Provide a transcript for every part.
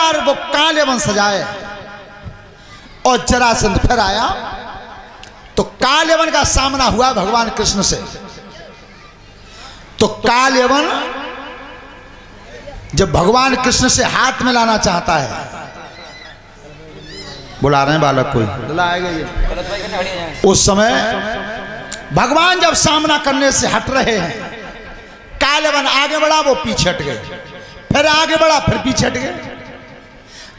बार वो काले वन सजाए और जरासंध फिर आया तो काले वन का सामना हुआ भगवान कृष्ण से। तो काले वन जब भगवान कृष्ण से हाथ मिलाना चाहता है, बुला रहे हैं बालक कोई, उस समय भगवान जब सामना करने से हट रहे हैं, काले वन आगे बढ़ा, वो पीछे हट गए, फिर आगे बढ़ा, फिर पीछे हट गए।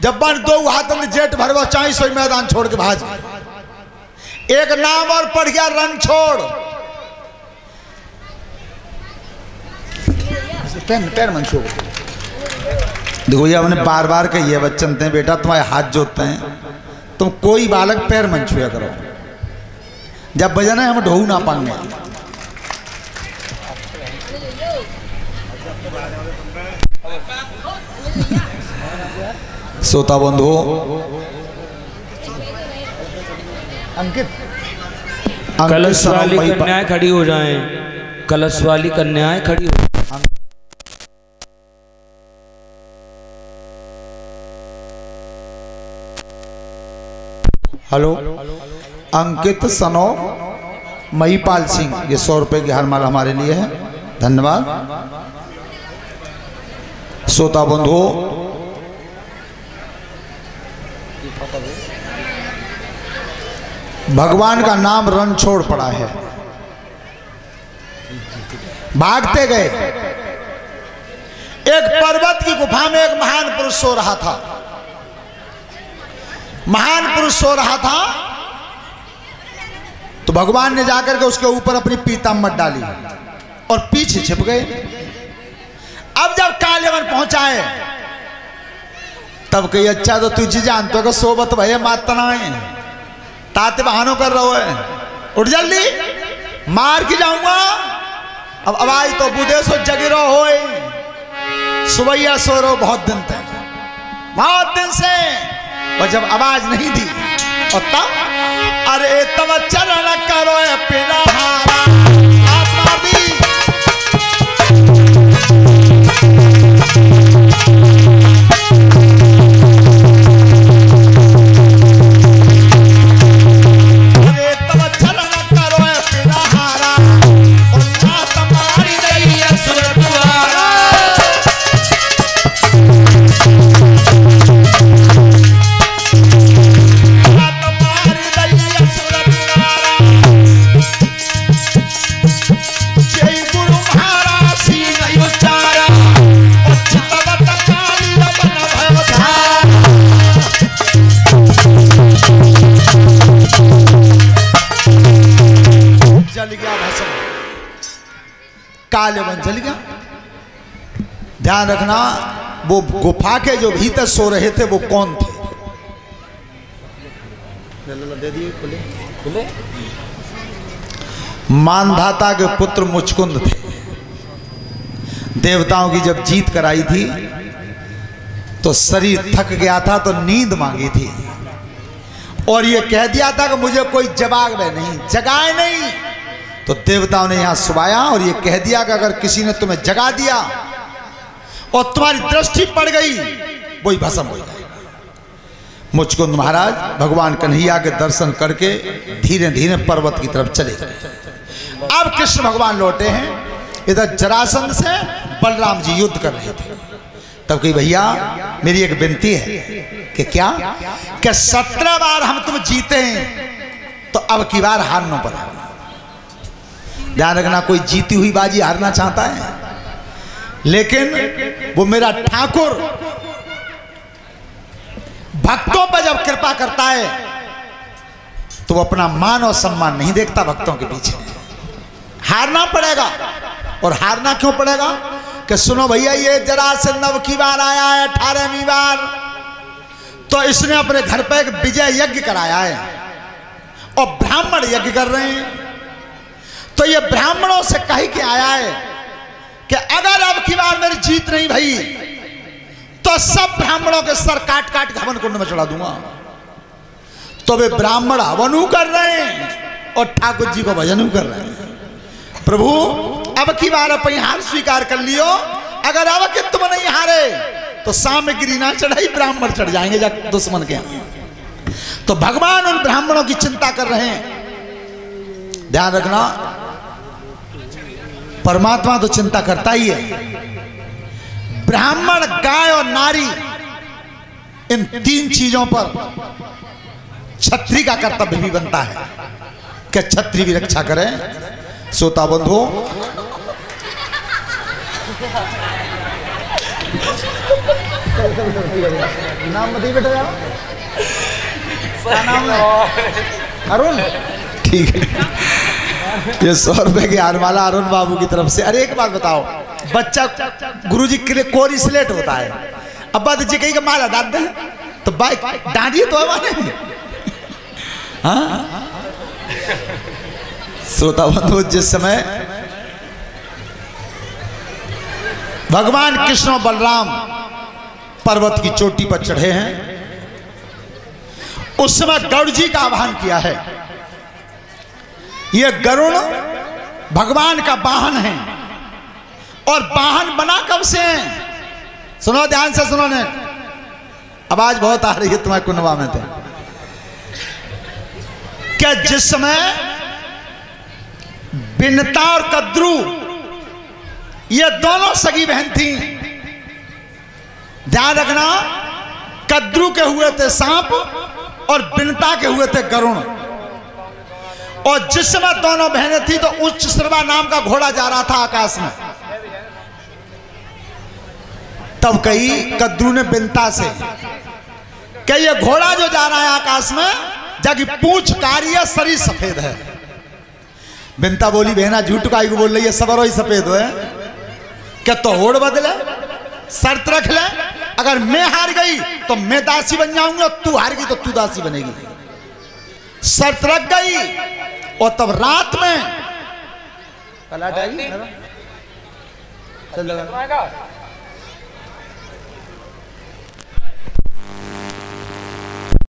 जब बन दो हाथ में जेठ भरवा चाहे सोई मैदान छोड़ के भाज, एक नाम और पड़ गया रण छोड़। पैर मन छो देखो, ये हमने बार बार कही है बच्चन थे बेटा तुम्हारे हाथ जोतते हैं, तुम कोई बालक पैर मन छुआ करो, जब बजन है हम ढोऊ ना पाएंगे। श्रोता बंधु, अंकित कलश वाली कन्याएं खड़ी हो जाएं, कलश वाली कन्याएं खड़ी हो। हेलो, अंकित सनो महिपाल सिंह, ये 100 रुपए की हारमाला हमारे लिए है, धन्यवाद। श्रोता बंधु, भगवान का नाम रण छोड़ पड़ा है, भागते गए। एक पर्वत की गुफा में एक महान पुरुष सो रहा था, महान पुरुष सो रहा था, तो भगवान ने जाकर के उसके ऊपर अपनी पीताम्बर डाली और पीछे छिप गए। अब जब काले वन पहुंचाए तब कही अच्छा तो तुझे जानते हो कि सोबत भैया मातना है, ताते बहानों कर रहे हो, उठ जल्दी मार के जाऊंगा। अब आवाज तो बुधे सो जगिरो हो, सुबैया सो रो बहुत दिन तक, बहुत दिन से, और जब आवाज नहीं दी और तब अरे तब चरण करो पिलाहारा काले वन जल गया। ध्यान रखना, वो गुफा के जो भीतर सो रहे थे वो कौन थे? दे दिए खुले। मानधाता के पुत्र मुचकुंद थे। देवताओं की जब जीत कराई थी तो शरीर थक गया था तो नींद मांगी थी और ये कह दिया था कि मुझे कोई जगाए नहीं, जगाए नहीं। तो देवताओं ने यहां सुबाया और ये कह दिया कि अगर किसी ने तुम्हें जगा दिया और तुम्हारी दृष्टि पड़ गई वही भस्म हो जाएगा। मुचकुंद महाराज भगवान कन्हैया के दर्शन करके धीरे धीरे पर्वत की तरफ चले गए। अब कृष्ण भगवान लौटे हैं, इधर जरासंध से बलराम जी युद्ध कर रहे थे। तब कही भैया मेरी एक विनती है कि क्या कि 17 बार हम तुम जीते हैं तो अब की बार हारना पड़ा। ध्यान रखना, कोई जीती हुई बाजी हारना चाहता है, लेकिन वो मेरा ठाकुर भक्तों पर जब कृपा करता है तो वो अपना मान और सम्मान नहीं देखता भक्तों के पीछे। हारना पड़ेगा। और हारना क्यों पड़ेगा कि सुनो भैया, ये जरासंध अब की बार आया है 18वीं बार, तो इसने अपने घर पे एक विजय यज्ञ कराया है और ब्राह्मण यज्ञ कर रहे हैं। तो ये ब्राह्मणों से कह के आया है कि अगर अब की बार मेरी जीत नहीं भई तो सब ब्राह्मणों के सर काट काट हवन कुंड में चढ़ा दूंगा। तो वे ब्राह्मण हवनु कर रहे हैं और ठाकुर जी को भजन कर रहे हैं। प्रभु अब की बार अपन हार स्वीकार कर लियो, अगर अब कि तुम नहीं हारे तो सामग्री ना चढ़ाई, ब्राह्मण चढ़ जाएंगे जा दुश्मन के यहाँ। तो भगवान उन ब्राह्मणों की चिंता कर रहे हैं। ध्यान रखना, परमात्मा तो चिंता करता ही है। ब्राह्मण, गाय और नारी, इन तीन चीजों पर क्षत्रिय का कर्तव्य भी बनता है कि क्षत्रिय की रक्षा करें। श्रोता बंधु, नाम बताइए बेटा, नाम अरुण, ठीक है। ये 100 रुपए की हारमाला अरुण बाबू की तरफ से। अरे एक बात बताओ, बच्चा गुरुजी के लिए कोरी स्लेट होता है, अब बात जी कहीं का माला डाल दे तो बाइक डांडिए तो है। हाँ, श्रोता बंधु, जिस समय भगवान कृष्ण और बलराम पर्वत की चोटी पर चढ़े हैं, उस समय गरुड़ जी का आह्वान किया है। यह गरुड़ भगवान का वाहन है, और वाहन बना कब से है? सुनो, ध्यान से सुनो ने, आवाज बहुत आ रही है तुम्हारे कुनवा में। तो क्या जिस समय बिनता और कद्रू, ये दोनों सगी बहन थी। ध्यान रखना, कद्रू के हुए थे सांप और बिनता के हुए थे गरुड़। और जिस समय दोनों बहनें थी तो उच्च श्रवा नाम का घोड़ा जा रहा था आकाश में। तब कही कद्रू ने बिनता से कि ये घोड़ा जो जा रहा है आकाश में, जाकि पूंछ कारी है, शरीर सफेद है। बिनता बोली, बहना झूठ काई को बोल रही है, सबरो ही सफेद है। क्या तो होड़ बदले, शर्त रख ले, अगर मैं हार गई तो मैं दासी बन जाऊंगी, और तू हार गई तो तू दासी बनेगी। शर्त रख गई, और तब रात में